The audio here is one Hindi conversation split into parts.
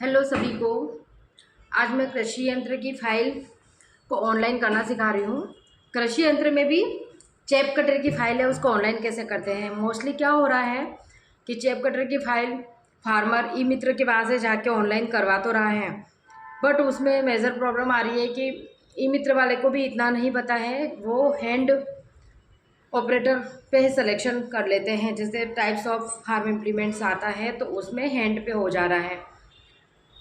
हेलो सभी को। आज मैं कृषि यंत्र की फाइल को ऑनलाइन करना सिखा रही हूँ। कृषि यंत्र में भी चेप कटर की फाइल है, उसको ऑनलाइन कैसे करते हैं। मोस्टली क्या हो रहा है कि चेप कटर की फाइल फार्मर ई मित्र के पास से जाके ऑनलाइन करवा तो रहा है, बट उसमें मेजर प्रॉब्लम आ रही है कि ई मित्र वाले को भी इतना नहीं पता है। वो हैंड ऑपरेटर पे सिलेक्शन कर लेते हैं, जैसे टाइप्स ऑफ फार्म इम्प्लीमेंट्स आता है तो उसमें हैंड पे हो जा रहा है।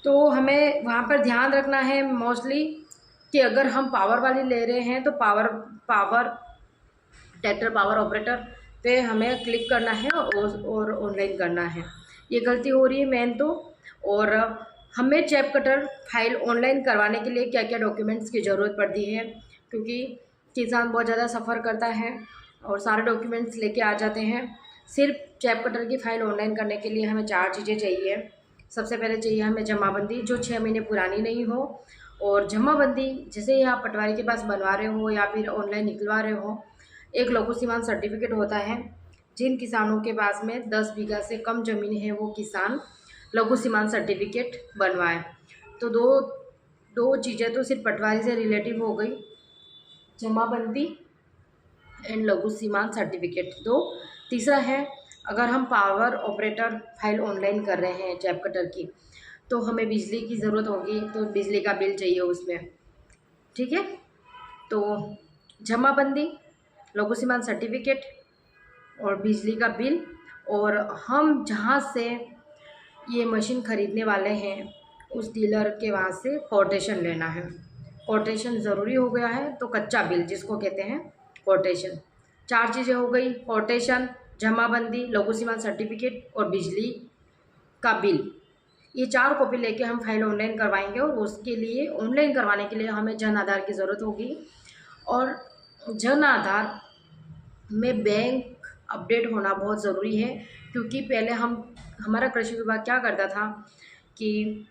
तो हमें वहाँ पर ध्यान रखना है मोस्टली कि अगर हम पावर वाली ले रहे हैं तो power power tractor power operator पे हमें क्लिक करना है और ऑनलाइन करना है। ये गलती हो रही है मेन तो। और हमें चेप कटर फाइल ऑनलाइन करवाने के लिए क्या क्या डॉक्यूमेंट्स की ज़रूरत पड़ती है, क्योंकि किसान बहुत ज़्यादा सफ़र करता है और सारे डॉक्यूमेंट्स लेके आ जाते हैं। सिर्फ चेप कटर की फ़ाइल ऑनलाइन करने के लिए हमें 4 चीज़ें चाहिए। सबसे पहले चाहिए हमें जमाबंदी, जो 6 महीने पुरानी नहीं हो। और जमाबंदी जैसे आप पटवारी के पास बनवा रहे हो या फिर ऑनलाइन निकलवा रहे हो। एक लघु सीमांत सर्टिफिकेट होता है। जिन किसानों के पास में 10 बीघा से कम ज़मीन है वो किसान लघु सीमांत सर्टिफिकेट बनवाएं। तो दो दो चीज़ें तो सिर्फ पटवारी से रिलेटिव हो गई, जमाबंदी एंड लघु सीमांत सर्टिफिकेट दो। तीसरा है, अगर हम पावर ऑपरेटर फाइल ऑनलाइन कर रहे हैं चैप कटर की, तो हमें बिजली की ज़रूरत होगी, तो बिजली का बिल चाहिए उसमें। ठीक है, तो जमाबंदी, लघु सीमांत सर्टिफिकेट और बिजली का बिल। और हम जहाँ से ये मशीन ख़रीदने वाले हैं उस डीलर के वहाँ से कोटेशन लेना है। कोटेशन ज़रूरी हो गया है, तो कच्चा बिल जिसको कहते हैं कोटेशन। 4 चीज़ें हो गई, कोटेशन, जमाबंदी, लघु सीमांत सर्टिफिकेट और बिजली का बिल। ये 4 कॉपी लेके हम फाइल ऑनलाइन करवाएंगे और उसके लिए ऑनलाइन करवाने के लिए हमें जन आधार की ज़रूरत होगी। और जन आधार में बैंक अपडेट होना बहुत ज़रूरी है, क्योंकि पहले हमारा कृषि विभाग क्या करता था कि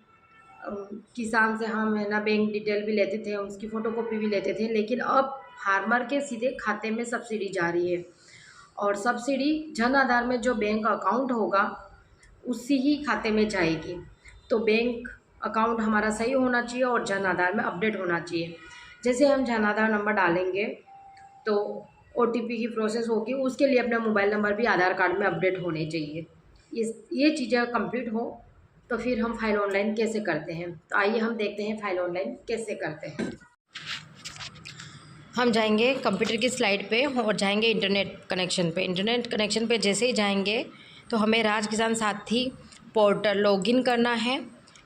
किसान से हम है ना बैंक डिटेल भी लेते थे, उसकी फ़ोटोकॉपी भी लेते थे, लेकिन अब फार्मर के सीधे खाते में सब्सिडी जा रही है। और सब्सिडी जन आधार में जो बैंक अकाउंट होगा उसी ही खाते में जाएगी। तो बैंक अकाउंट हमारा सही होना चाहिए और जन आधार में अपडेट होना चाहिए। जैसे हम जन आधार नंबर डालेंगे तो ओटीपी की प्रोसेस होगी, उसके लिए अपना मोबाइल नंबर भी आधार कार्ड में अपडेट होने चाहिए। ये चीज़ें कंप्लीट हो तो फिर हम फाइल ऑनलाइन कैसे करते हैं। तो आइए हम देखते हैं फाइल ऑनलाइन कैसे करते हैं। हम जाएंगे कंप्यूटर की स्लाइड पे और जाएंगे इंटरनेट कनेक्शन पे। इंटरनेट कनेक्शन पे जैसे ही जाएंगे तो हमें राज किसान साथी पोर्टल लॉगिन करना है।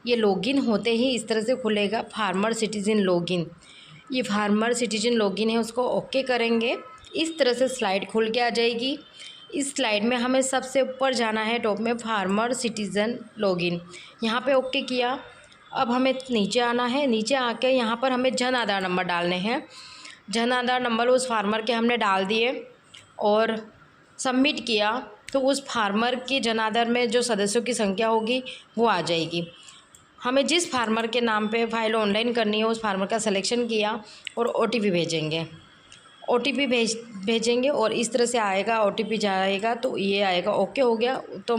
ये लॉगिन होते ही इस तरह से खुलेगा फार्मर सिटीजन लॉगिन। ये फार्मर सिटीजन लॉगिन है, उसको ओके करेंगे। इस तरह से स्लाइड खुल के आ जाएगी। इस स्लाइड में हमें सबसे ऊपर जाना है, टॉप में फार्मर सिटीज़न लॉगिन, यहाँ पे ओके किया। अब हमें नीचे आना है। नीचे आके यहाँ पर हमें जन आधार नंबर डालने हैं। जन आधार नंबर उस फार्मर के हमने डाल दिए और सबमिट किया, तो उस फार्मर के जन आधार में जो सदस्यों की संख्या होगी वो आ जाएगी। हमें जिस फार्मर के नाम पे फाइल ऑनलाइन करनी है उस फार्मर का सिलेक्शन किया और ओटीपी भेजेंगे। ओटीपी भेजेंगे और इस तरह से आएगा, ओटीपी जाएगा तो ये आएगा ओके हो गया। तो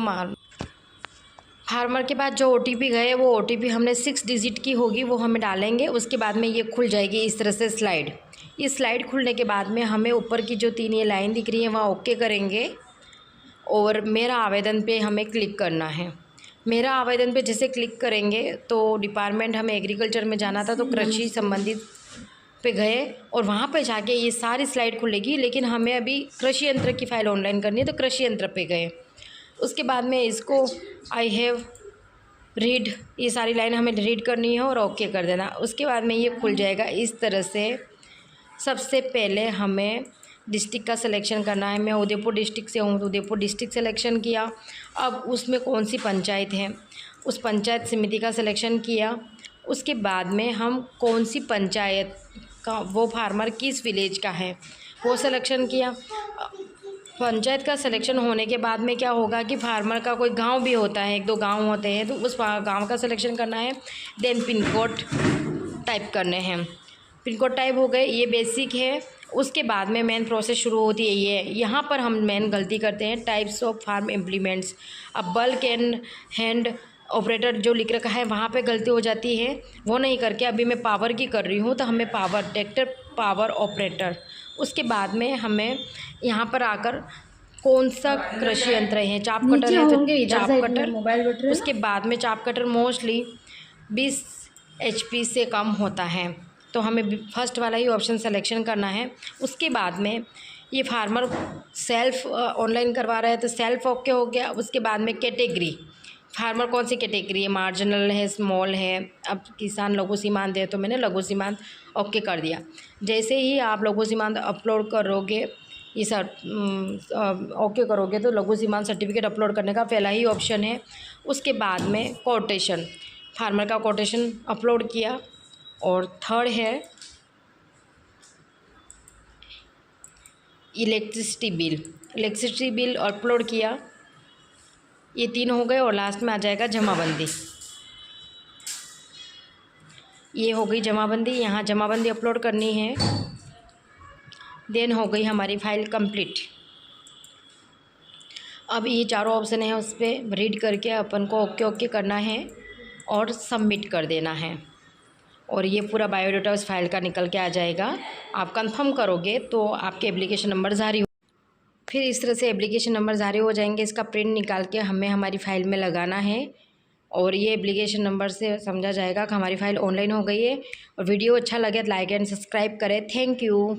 फार्मर के पास जो ओटीपी गए वो ओटीपी हमने 6 डिजिट की होगी, वो हमें डालेंगे। उसके बाद में ये खुल जाएगी इस तरह से स्लाइड। ये स्लाइड खुलने के बाद में हमें ऊपर की जो 3 ये लाइन दिख रही है वहाँ ओके करेंगे और मेरा आवेदन पे हमें क्लिक करना है। मेरा आवेदन पे जैसे क्लिक करेंगे तो डिपार्टमेंट हमें एग्रीकल्चर में जाना था, तो कृषि संबंधित पे गए और वहाँ पे जाके ये सारी स्लाइड खुलेगी। लेकिन हमें अभी कृषि यंत्र की फ़ाइल ऑनलाइन करनी है, तो कृषि यंत्र पे गए। उसके बाद में इसको आई हैव रीड, ये सारी लाइन हमें रीड करनी है और ओके कर देना। उसके बाद में ये खुल जाएगा इस तरह से। सबसे पहले हमें डिस्ट्रिक्ट का सिलेक्शन करना है। मैं उदयपुर डिस्ट्रिक्ट से हूँ तो उदयपुर डिस्ट्रिक्ट सिलेक्शन किया। अब उसमें कौन सी पंचायत है उस पंचायत समिति का सिलेक्शन किया। उसके बाद में हम कौन सी पंचायत का, वो फार्मर किस विलेज का है वो सिलेक्शन किया। पंचायत का सिलेक्शन होने के बाद में क्या होगा कि फार्मर का कोई गांव भी होता है, 1-2 गांव होते हैं, तो उस गांव का सिलेक्शन करना है। देन पिन कोड टाइप करने हैं। पिन कोड टाइप हो गए, ये बेसिक है। उसके बाद में मेन प्रोसेस शुरू होती है। ये यहाँ पर हम मेन गलती करते हैं, टाइप्स ऑफ फार्म इम्प्लीमेंट्स। अब बल्क एंड हैंड ऑपरेटर जो लिख रखा है वहाँ पे गलती हो जाती है, वो नहीं करके अभी मैं पावर की कर रही हूँ, तो हमें पावर ट्रैक्टर पावर ऑपरेटर, उसके बाद में हमें यहाँ पर आकर कौन सा कृषि यंत्र है, चाप कटर है तो चाप कटर, मोबाइल उसके बाद में चाप कटर मोस्टली 20 HP से कम होता है, तो हमें फर्स्ट वाला ही ऑप्शन सिलेक्शन करना है। उसके बाद में ये फार्मर सेल्फ ऑनलाइन करवा रहा है तो सेल्फ ओके हो गया। उसके बाद में कैटेगरी, फार्मर कौन सी कैटेगरी है, मार्जिनल है, स्मॉल है, अब किसान लघु सीमांत है तो मैंने लघु सीमांत ओके कर दिया। जैसे ही आप लघु सीमांत अपलोड करोगे, ये सर ओके करोगे तो लघु सीमांत सर्टिफिकेट अपलोड करने का पहला ही ऑप्शन है। उसके बाद में कोटेशन, फार्मर का कोटेशन अपलोड किया। और थर्ड है इलेक्ट्रिसिटी बिल अपलोड किया। ये 3 हो गए और लास्ट में आ जाएगा जमाबंदी। ये हो गई जमाबंदी, यहाँ जमाबंदी अपलोड करनी है। देन हो गई हमारी फाइल कंप्लीट। अब ये चारों ऑप्शन है, उस पर रीड करके अपन को ओके ओके करना है और सबमिट कर देना है, और ये पूरा बायोडाटा उस फाइल का निकल के आ जाएगा। आप कंफर्म करोगे तो आपके एप्लीकेशन नंबर जारी, फिर इस तरह से एप्लीकेशन नंबर जारी हो जाएंगे। इसका प्रिंट निकाल के हमें हमारी फ़ाइल में लगाना है, और ये एप्लीकेशन नंबर से समझा जाएगा कि हमारी फ़ाइल ऑनलाइन हो गई है। और वीडियो अच्छा लगे तो लाइक एंड सब्सक्राइब करें। Thank you.